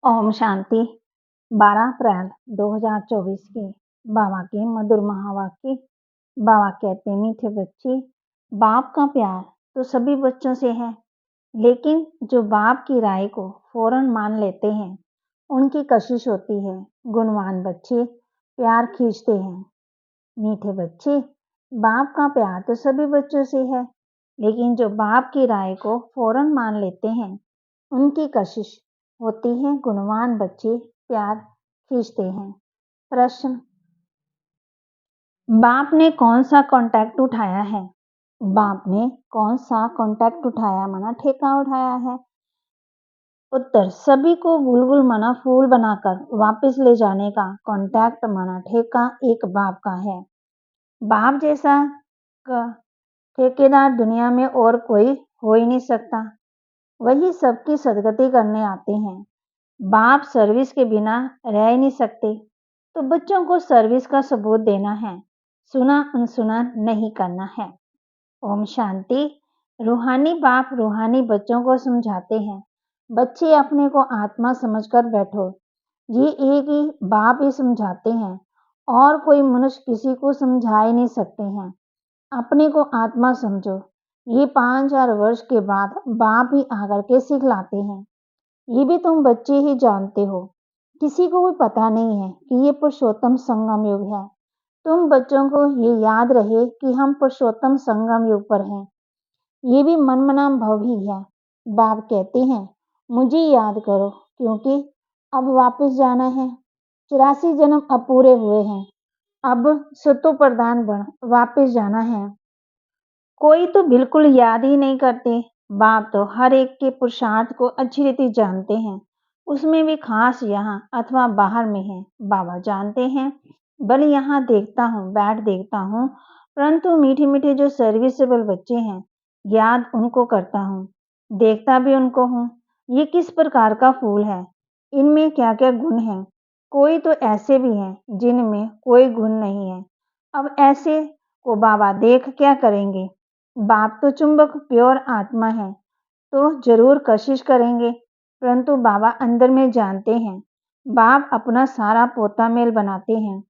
ओम शांति। 12 अप्रैल 2024 के बाबा के मधुर महावाक्य। बाबा कहते, मीठे बच्चे, बाप का प्यार तो सभी बच्चों से है, लेकिन जो बाप की राय को फौरन मान लेते हैं उनकी कशिश होती है। गुणवान बच्चे प्यार खींचते हैं। मीठे बच्चे, बाप का प्यार तो सभी बच्चों से है, लेकिन जो बाप की राय को फौरन मान लेते हैं उनकी कशिश होती है। गुणवान बच्चे प्यार खींचते हैं। प्रश्न, बाप ने कौन सा कॉन्टैक्ट उठाया है? बाप ने कौन सा कॉन्टैक्ट उठाया माना ठेका उठाया है? उत्तर, सभी को बुलबुल माना फूल बनाकर वापस ले जाने का कॉन्टैक्ट माना ठेका एक बाप का है। बाप जैसा ठेकेदार दुनिया में और कोई हो ही नहीं सकता। वही सबकी सदगति करने आते हैं। बाप सर्विस के बिना रह ही नहीं सकते, तो बच्चों को सर्विस का सबूत देना है, सुना अनसुना नहीं करना है। ओम शांति। रूहानी बाप रूहानी बच्चों को समझाते हैं, बच्चे अपने को आत्मा समझकर बैठो। ये एक ही बाप ही समझाते हैं और कोई मनुष्य किसी को समझा ही नहीं सकते हैं। अपने को आत्मा समझो। ये 5000 वर्ष के बाद बाप ही आकर के सिखलाते हैं। ये भी तुम बच्चे ही जानते हो, किसी को भी पता नहीं है कि ये पुरुषोत्तम संगम युग है। तुम बच्चों को ये याद रहे कि हम पुरुषोत्तम संगम युग पर हैं। ये भी मनमना भव ही है। बाप कहते हैं, मुझे याद करो, क्योंकि अब वापस जाना है। 84 जन्म अब पूरे हुए हैं, अब सतो प्रधान बन वापस जाना है। कोई तो बिल्कुल याद ही नहीं करते। बाप तो हर एक के पुरुषार्थ को अच्छी रीति जानते हैं, उसमें भी खास यहाँ अथवा बाहर में है। बाबा जानते हैं, बल यहाँ देखता हूँ, बैठ देखता हूँ, परंतु मीठे मीठे जो सर्विसेबल बच्चे हैं, याद उनको करता हूँ, देखता भी उनको हूँ। ये किस प्रकार का फूल है, इनमें क्या क्या गुण हैं। कोई तो ऐसे भी हैं जिनमें कोई गुण नहीं है। अब ऐसे को बाबा देख क्या करेंगे? बाप तो चुंबक प्योर आत्मा है, तो जरूर कशिश करेंगे, परंतु बाबा अंदर में जानते हैं। बाप अपना सारा पोता मेल बनाते हैं,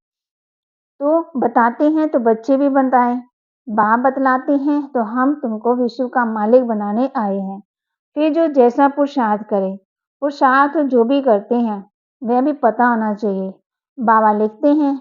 तो बताते हैं तो बच्चे भी बताएं। बाप बतलाते हैं तो हम तुमको विश्व का मालिक बनाने आए हैं। फिर जो जैसा पुरुषार्थ करे, पुरुषार्थ जो भी करते हैं वह भी पता होना चाहिए। बाबा लिखते हैं,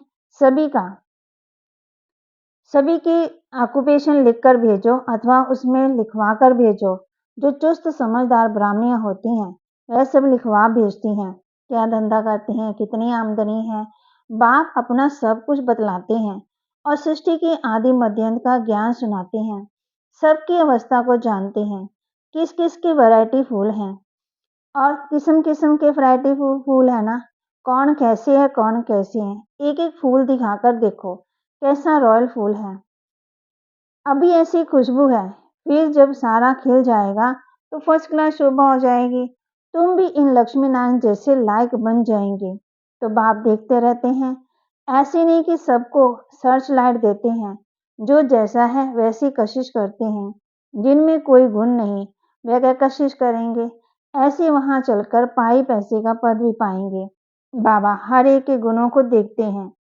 सभी की ऑक्यूपेशन लिखकर भेजो अथवा उसमें लिखवा कर भेजो। जो चुस्त समझदार ब्राह्मणियां होती हैं वह सब लिखवा भेजती हैं, क्या धंधा करते हैं, कितनी आमदनी है। बाप अपना सब कुछ बतलाते हैं और सृष्टि के आदि मध्यांत का ज्ञान सुनाते हैं। सबकी अवस्था को जानते हैं, किस किस की वैरायटी फूल हैं और किस्म किस्म के वैरायटी फूल है ना, कौन कैसे है कौन कैसे है। एक एक फूल दिखाकर देखो कैसा रॉयल फूल है। अभी ऐसी खुशबू है, फिर जब सारा खिल जाएगा तो फर्स्ट क्लास शोभा हो जाएगी। तुम भी इन लक्ष्मी नारायण जैसे लायक बन जाएंगे। तो बाप देखते रहते हैं, ऐसे नहीं कि सबको सर्च लाइट देते हैं। जो जैसा है वैसी कशिश करते हैं। जिनमें कोई गुण नहीं वह क्या कशिश करेंगे, ऐसे वहां चलकर पाई पैसे का पद भी पाएंगे। बाबा हर एक के गुणों को देखते हैं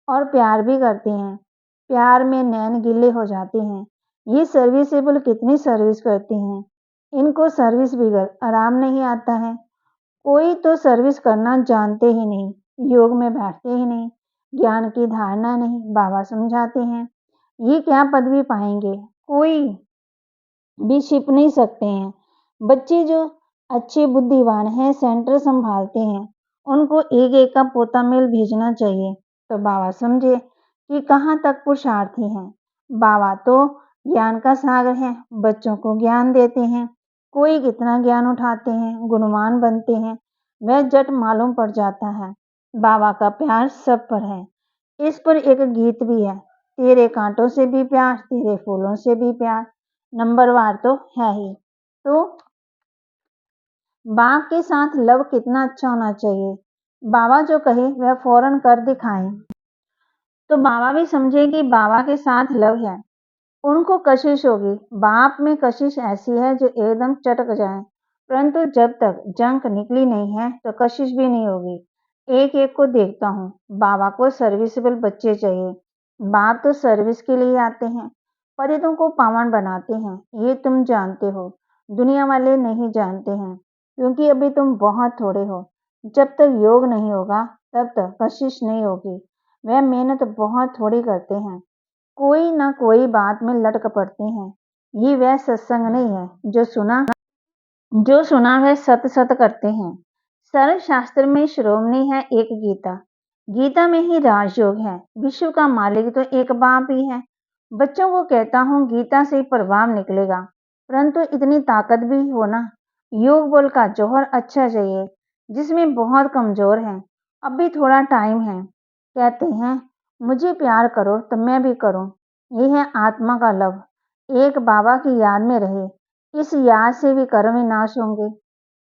और प्यार भी करते हैं। प्यार में नैन गिले हो जाते हैं। ये सर्विसेबल कितनी सर्विस करती हैं, इनको सर्विस बिगर आराम नहीं आता है। कोई तो सर्विस करना जानते ही नहीं, योग में बैठते ही नहीं, ज्ञान की धारणा नहीं। बाबा समझाते हैं, ये क्या पदवी पाएंगे, कोई भी छिप नहीं सकते हैं। बच्चे जो अच्छे बुद्धिमान हैं, सेंटर संभालते हैं, उनको एक एक का पोता मेल भेजना चाहिए। तो बाबा समझे कि कहाँ तक पुरुषार्थी हैं। बाबा तो ज्ञान का सागर है, बच्चों को ज्ञान देते हैं। कोई कितना ज्ञान उठाते हैं, गुणवान बनते हैं, वह जट मालूम पड़ जाता है। बाबा का प्यार सब पर है। इस पर एक गीत भी है, तेरे कांटों से भी प्यार, तेरे फूलों से भी प्यार, नंबरवार तो है ही। तो बाप के साथ लव कितना अच्छा होना चाहिए। बाबा जो कहे वह फौरन कर दिखाएं, तो बाबा भी समझे कि बाबा के साथ लव है। उनको कशिश होगी। बाप में कशिश ऐसी है जो एकदम चटक जाए परंतु जब तक जंक निकली नहीं है तो कशिश भी नहीं होगी। एक एक को देखता हूँ, बाबा को सर्विसेबल बच्चे चाहिए। बाप तो सर्विस के लिए आते हैं, पतितों को पावन बनाते हैं, ये तुम जानते हो। दुनिया वाले नहीं जानते हैं, क्योंकि अभी तुम बहुत थोड़े हो। जब तक योग नहीं होगा तब तक कशिश नहीं होगी। वह मेहनत बहुत थोड़ी करते हैं, कोई ना कोई बात में लटक पड़ते हैं। ये वह सत्संग नहीं है जो सुना वह सत सत करते हैं। सर्व शास्त्र में शिरोमणि है एक गीता। गीता में ही राजयोग है। विश्व का मालिक तो एक बाप ही है। बच्चों को कहता हूँ गीता से प्रभाव निकलेगा, परंतु इतनी ताकत भी हो ना। योग बल का जौहर अच्छा चाहिए, जिसमें बहुत कमजोर है। अब भी थोड़ा टाइम है। कहते हैं मुझे प्यार करो तो मैं भी करूं। यह है आत्मा का लव। एक बाबा की याद में रहे। इस याद से भी कर्म विनाश होंगे।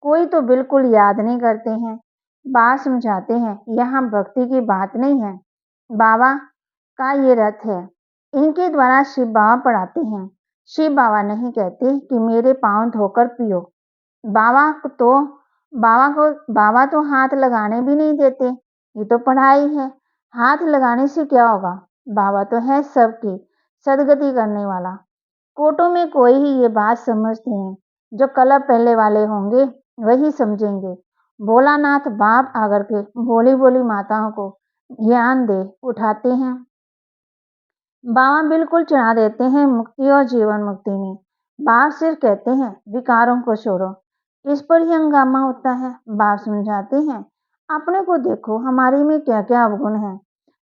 कोई तो बिल्कुल याद नहीं करते हैं। बाबा समझाते हैं यहाँ भक्ति की बात नहीं है, बाबा का ये रथ है। इनके द्वारा शिव बाबा पढ़ाते हैं। शिव बाबा नहीं कहते कि मेरे पांव धोकर पियो। बाबा को तो बाबा तो हाथ लगाने भी नहीं देते। ये तो पढ़ाई है। हाथ लगाने से क्या होगा? बाबा तो है सबकी सदगति करने वाला। कोटों में कोई ही ये बात समझते हैं। जो कलप पहले वाले होंगे वही समझेंगे। भोलानाथ बाप आकर के भोली भोली माताओं को ज्ञान दे उठाते हैं। बाबा बिल्कुल चढ़ा देते हैं मुक्ति और जीवन मुक्ति में। बाप सिर्फ कहते हैं विकारों को छोड़ो। इस पर ही हंगामा होता है। बाप समझाते हैं अपने को देखो, हमारी में क्या क्या अवगुण है।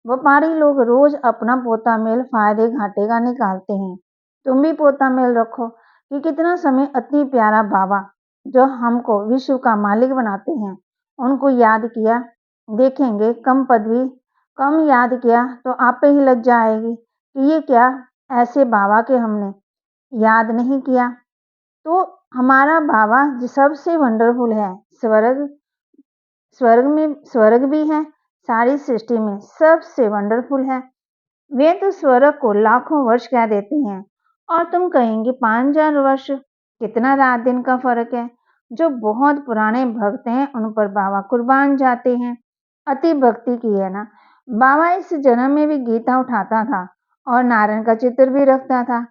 व्यापारी लोग रोज अपना पोता मेल फायदे घाटे का निकालते हैं। तुम भी पोता मेल रखो कि कितना समय अति प्यारा बाबा जो हमको विश्व का मालिक बनाते हैं, उनको याद किया। देखेंगे कम याद किया तो आप पे ही लग जाएगी कि ये क्या ऐसे बाबा के हमने याद नहीं किया। तो हमारा बाबा जो सबसे वंडरफुल है। स्वर्ग स्वर्ग भी है। सारी सृष्टि में सबसे वंडरफुल है। वे तो स्वर्ग को लाखों वर्ष कह देते हैं और तुम कहेंगे 5000 वर्ष। कितना रात दिन का फर्क है। जो बहुत पुराने भक्त हैं उन पर बाबा कुर्बान जाते हैं। अति भक्ति की है ना। बाबा इस जन्म में भी गीता उठाता था और नारायण का चित्र भी रखता था।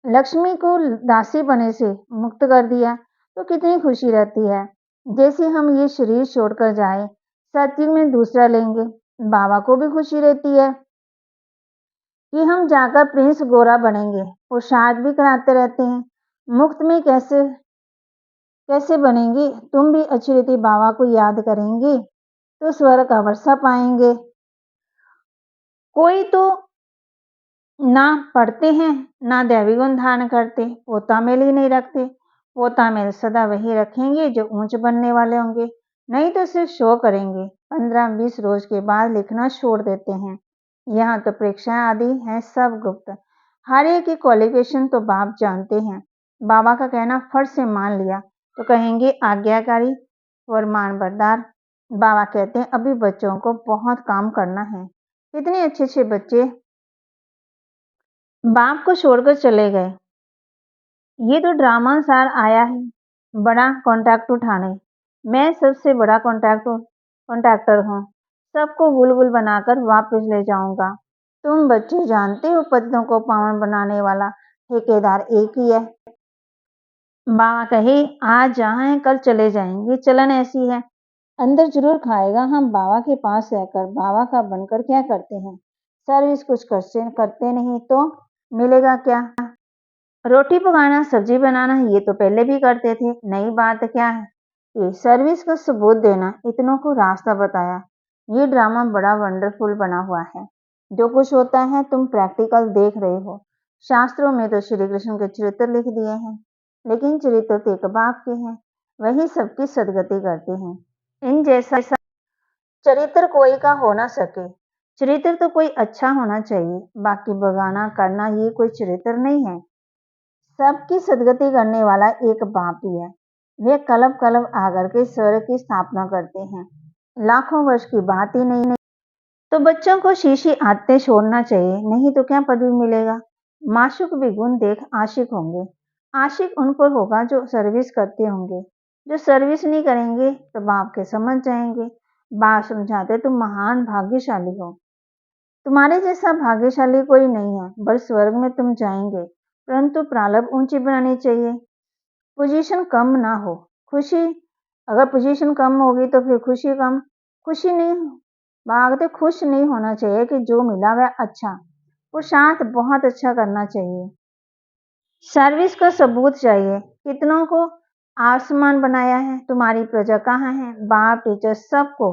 लक्ष्मी को दासी बने से मुक्त कर दिया तो कितनी खुशी रहती है। जैसे हम ये शरीर छोड़कर जाए, सत्युग में दूसरा लेंगे। बाबा को भी खुशी रहती है कि हम जाकर प्रिंस गोरा बनेंगे। पुरुषार्थ भी कराते रहते हैं। मुफ्त में कैसे कैसे बनेंगे? तुम भी अच्छी रीति बाबा को याद करेंगे तो स्वर्ग का वर्षा पाएंगे। कोई तो ना पढ़ते हैं ना दैवी गुण धारण करते, पोता मेल ही नहीं रखते। पोता मेल सदा वही रखेंगे जो ऊंच बनने वाले होंगे, नहीं तो सिर्फ शो करेंगे। 15-20 रोज के बाद लिखना छोड़ देते हैं। यहाँ तो परीक्षाएं आदि हैं सब गुप्त। हर एक की क्वालिफिकेशन तो बाप जानते हैं। बाबा का कहना फट से मान लिया तो कहेंगे आज्ञाकारी फरमान बरदार। बाबा कहते हैं अभी बच्चों को बहुत काम करना है। इतने अच्छे अच्छे बच्चे बाप को छोड़कर चले गए। ये तो ड्रामा सार आया है बड़ा कॉन्ट्रैक्ट उठाने। मैं सबसे बड़ा कॉन्ट्रैक्टर हूँ। सबको बुलबुल बनाकर वापस ले जाऊंगा। तुम बच्चे जानते हो पतितों को पावन बनाने वाला ठेकेदार एक ही है। बाबा कहे आज जहाँ है कल चले जाएंगे। चलन ऐसी है। अंदर जरूर खाएगा। हम बाबा के पास रहकर बाबा का बनकर क्या करते हैं? सर्विस कुछ करते नहीं तो मिलेगा क्या? रोटी पकाना, सब्जी बनाना ये तो पहले भी करते थे। नई बात क्या है? ये सर्विस का सबूत देना, इतनों को रास्ता बताया। ये ड्रामा बड़ा वंडरफुल बना हुआ है। जो कुछ होता है तुम प्रैक्टिकल देख रहे हो। शास्त्रों में तो श्री कृष्ण के चरित्र लिख दिए हैं, लेकिन चरित्र तो एक बाप के हैं। वही सबकी सदगति करते हैं। इन जैसा चरित्र कोई का हो ना सके। चरित्र तो कोई अच्छा होना चाहिए, बाकी बगाना करना ये कोई चरित्र नहीं है। सबकी सदगति करने वाला एक बाप ही है। वे कलप कलप आकर के स्वर्ग की स्थापना करते हैं। लाखों वर्ष की बात ही नहीं। तो बच्चों को शीशी आते छोड़ना चाहिए, नहीं तो क्या पदवी मिलेगा? माशूक भी गुण देख आशिक होंगे। आशिक उन पर होगा जो सर्विस करते होंगे। जो सर्विस नहीं करेंगे तो बाप के समझ जाएंगे। बाप समझाते तुम महान भाग्यशाली हो, तुम्हारे जैसा भाग्यशाली कोई नहीं है, बस स्वर्ग में तुम जाएंगे, परंतु प्रारब्ध ऊंची बनानी चाहिए। पोजीशन कम ना हो, खुशी, अगर पोजीशन कम होगी तो फिर खुशी कम, खुशी नहीं, भागते खुश नहीं होना चाहिए कि जो मिला वह अच्छा, पुरुषार्थ बहुत अच्छा करना चाहिए। सर्विस का सबूत चाहिए, कितनों को आसमान बनाया है, तुम्हारी प्रजा कहाँ है, बाप टीचर सबको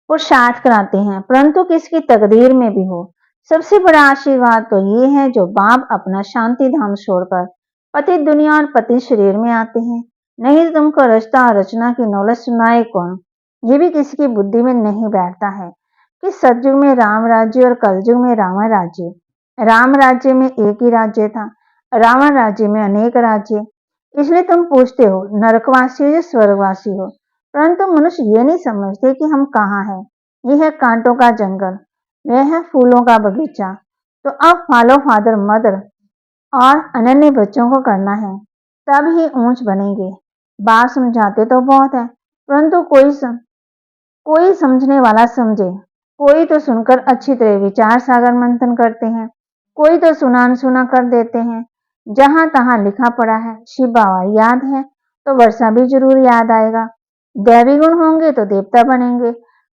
पुरुषार्थ कराते हैं, परंतु किसकी तकदीर में भी हो। सबसे बड़ा आशीर्वाद तो ये है जो बाप अपना शांति धाम छोड़कर पति दुनिया और पति शरीर में आते हैं। नहीं तो तुमको रचता और रचना की नौलत सुनाए कौन। ये भी किसी की बुद्धि में नहीं बैठता है कि सतयुग में राम राज्य और कलयुग में रावण राज्य। राम राज्य में एक ही राज्य था, रावण राज्य में अनेक राज्य। इसलिए तुम पूछते हो नरकवासी हो या स्वर्गवासी हो, परंतु मनुष्य ये नहीं समझते कि हम कहाँ हैं। ये है कांटों का जंगल, वह है फूलों का बगीचा। तो अब फॉलो फादर मदर और अनन्य बच्चों को करना है, तब ही ऊंच बनेंगे। बात समझाते तो बहुत है, परंतु कोई समझने वाला समझे। कोई तो सुनकर अच्छी तरह विचार सागर मंथन करते हैं, कोई तो सुना अनसुना कर देते हैं। जहां तहां लिखा पड़ा है शिव बाबा याद है तो वर्षा भी जरूर याद आएगा। दैवी गुण होंगे तो देवता बनेंगे,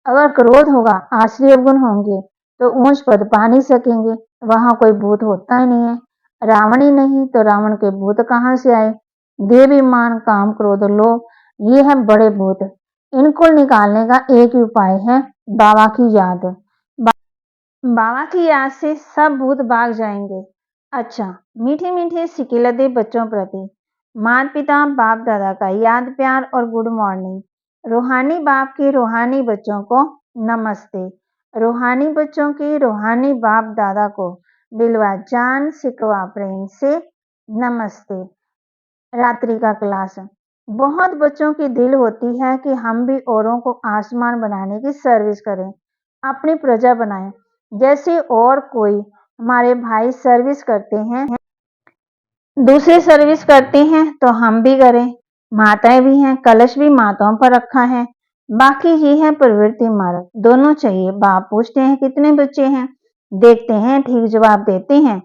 अगर क्रोध होगा आश्रय गुण होंगे तो ऊंच पद पा नहीं सकेंगे। वहां कोई भूत होता ही नहीं है, रावण ही नहीं तो रावण के भूत कहां से आए। देवी मान काम क्रोध लोभ ये है बड़े भूत, इनको निकालने का एक ही उपाय है, बाबा की याद। बाबा की याद से सब भूत भाग जाएंगे। अच्छा, मीठे मीठे सिकिलते बच्चों प्रति माता पिता बाप दादा का याद प्यार और गुड मॉर्निंग। रूहानी बाप के रूहानी बच्चों को नमस्ते, रूहानी बच्चों के रूहानी बाप दादा को दिलवा जान सिकवा प्रेम से नमस्ते। रात्रि का क्लास, बहुत बच्चों की दिल होती है कि हम भी औरों को आसमान बनाने की सर्विस करें, अपनी प्रजा बनाएं, जैसे और कोई हमारे भाई सर्विस करते हैं, दूसरे सर्विस करते हैं तो हम भी करें। माताएं भी हैं, कलश भी माताओं पर रखा है। बाकी ये है प्रवृत्ति मार्ग, दोनों चाहिए। बाप पूछते हैं कितने बच्चे हैं, देखते हैं ठीक जवाब देते हैं।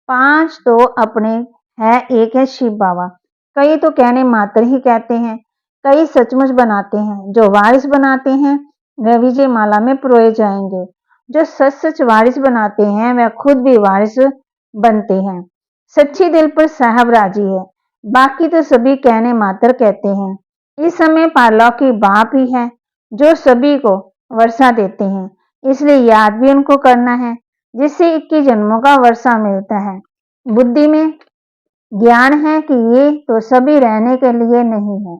5 तो अपने है, एक है शिव बाबा। कई तो कहने मात्र ही कहते हैं, कई सचमुच बनाते हैं। जो वारिस बनाते हैं वह विजय माला में पिरोए जाएंगे। जो सच सच वारिस बनाते हैं वह खुद भी वारिस बनते हैं। सच्ची दिल पर साहब राजी है, बाकी तो सभी कहने मात्र कहते हैं। इस समय पारलौकिक बाप ही है जो सभी को वर्षा देते हैं, इसलिए याद भी उनको करना है, जिससे 21 जन्मों का वर्षा मिलता है। बुद्धि में ज्ञान है कि ये तो सभी रहने के लिए नहीं है।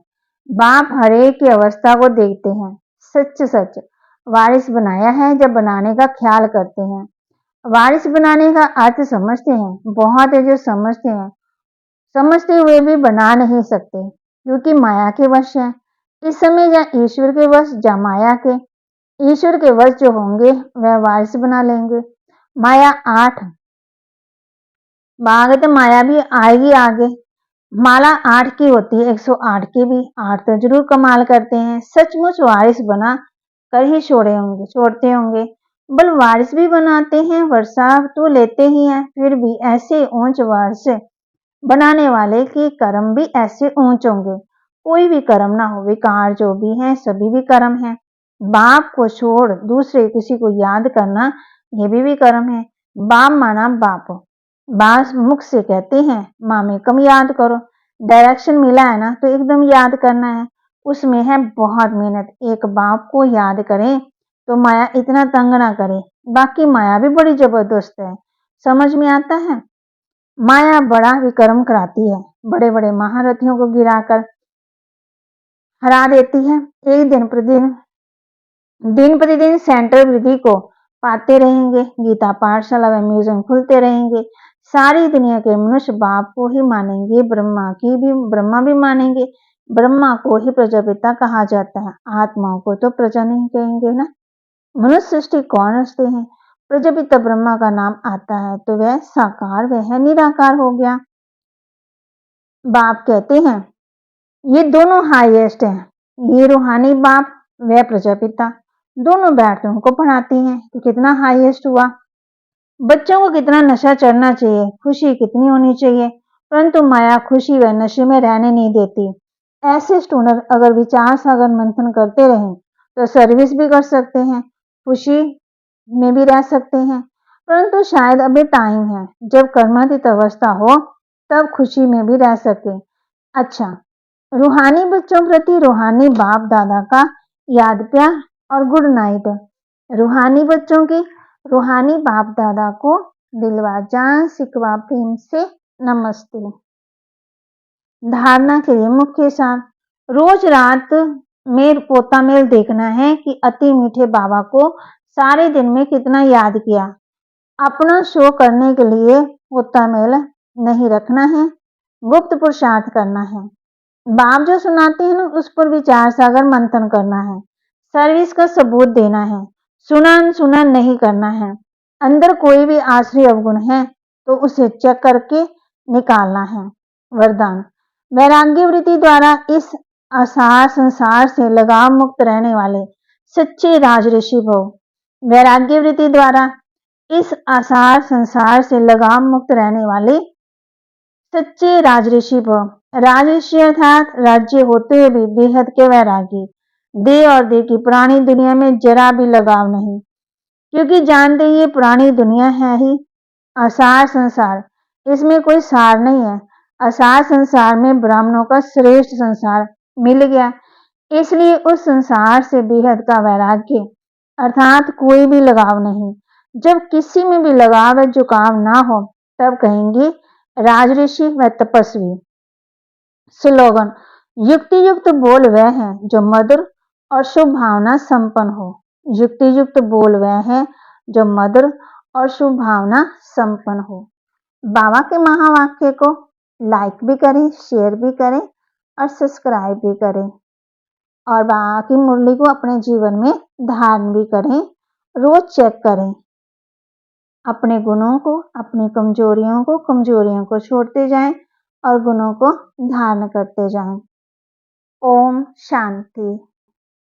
बाप हरेक की अवस्था को देखते हैं, सच सच वारिस बनाया है जब बनाने का ख्याल करते हैं। वारिस बनाने का अर्थ समझते हैं, बहुत है जो समझते हैं, समझते हुए भी बना नहीं सकते क्योंकि माया के वश है। इस समय या ईश्वर के वश या माया के, ईश्वर के वश जो होंगे वह वारिस बना लेंगे। माया 8 भाग तो माया भी आएगी आगे। माला 8 की होती है, 108 की भी। 8 तो जरूर कमाल करते हैं, सचमुच वारिस बना कर ही छोड़ते होंगे। बल वारिस भी बनाते हैं, वर्षा तो लेते ही हैं, फिर भी ऐसे ऊंच वारिस बनाने वाले के कर्म भी ऐसे ऊंच होंगे। कोई भी कर्म ना हो, विकार जो भी हैं सभी भी कर्म हैं। बाप को छोड़ दूसरे किसी को याद करना ये भी कर्म है। बाप माना बाप, बाप मुख से कहते हैं माँ में कम याद करो। डायरेक्शन मिला है ना तो एकदम याद करना है, उसमें है बहुत मेहनत। एक बाप को याद करें तो माया इतना तंग ना करे। बाकी माया भी बड़ी जबरदस्त है, समझ में आता है। माया बड़ा विक्रम कराती है, बड़े बड़े महारथियों को गिराकर हरा देती है। एक दिन प्रतिदिन सेंटर वृद्धि को पाते रहेंगे। गीता पाठशाला व म्यूजियम खुलते रहेंगे। सारी दुनिया के मनुष्य बाप को ही मानेंगे, ब्रह्मा भी मानेंगे। ब्रह्मा को ही प्रजापिता कहा जाता है, आत्माओं को तो प्रजा नहीं कहेंगे ना। मनुष्य सृष्टि कौन रचते हैं, प्रजापिता ब्रह्मा का नाम आता है तो वह साकार, वह निराकार हो गया। बाप कहते हैं ये दोनों हाईएस्ट हैं। ये रूहानी बाप व प्रजापिता दोनों बैठकर उनको पढ़ाती हैं। तो कितना हाईएस्ट हुआ। बच्चों को कितना नशा चढ़ना चाहिए, खुशी कितनी होनी चाहिए, परंतु माया खुशी व नशे में रहने नहीं देती। ऐसे स्टूडेंट अगर विचार सागर मंथन करते रहें तो सर्विस भी कर सकते हैं, खुशी में भी रह सकते हैं, परंतु शायद अभी टाइम है जब कर्मातीत अवस्था हो तब खुशी में भी रह सके। अच्छा, रूहानी बच्चों प्रति रूहानी बाप दादा का याद प्यार और गुड नाइट। रूहानी बच्चों की रूहानी बाप दादा को दिलवा जान सिकवा प्रेम से नमस्ते। धारणा के लिए मुख्य सार। रोज रात में पोता मेल देखना है कि अति मीठे बाबा को सारे दिन में कितना याद किया। अपना शो करने के लिए पोता मेल नहीं रखना है, गुप्त पुरुषार्थ करना है। बाप जो सुनाते हैं ना उस पर विचार सागर मंथन करना है, सर्विस का सबूत देना है, सुना सुना नहीं करना है। अंदर कोई भी आश्रय अवगुण है तो उसे चेक करके निकालना है। वरदान। वैराग्य वृत्ति द्वारा इस आसार संसार से लगाव मुक्त रहने वाले सच्चे राजऋषि भव। वैराग्य वृत्ति द्वारा इस आसार संसार से लगाव मुक्त रहने वाले सच्चे राजऋषि भव। राजऋषि अर्थात राज्य होते हुए भी बेहद के वैरागी, दे और दे की पुरानी दुनिया में जरा भी लगाव नहीं, क्योंकि जानते ये पुरानी दुनिया है ही असार संसार, इसमें कोई सार नहीं है। असार संसार में ब्राह्मणों का श्रेष्ठ संसार मिल गया, इसलिए उस संसार से बेहद का वैराग्य अर्थात कोई भी लगाव नहीं। जब किसी में भी लगाव व झुकाव ना हो तब कहेंगे राजऋषि व तपस्वी। स्लोगन। युक्ति युक्त बोल वह है जो मधुर और शुभ भावना संपन्न हो। युक्ति युक्त बोल वह है जो मधुर और शुभ भावना संपन्न हो। बाबा के महावाक्य को लाइक भी करें, शेयर भी करें और सब्सक्राइब भी करें और बाबा की मुरली को अपने जीवन में धारण भी करें। रोज चेक करें अपने गुणों को, अपनी कमजोरियों को छोड़ते जाएं और गुणों को धारण करते जाएं। ओम शांति।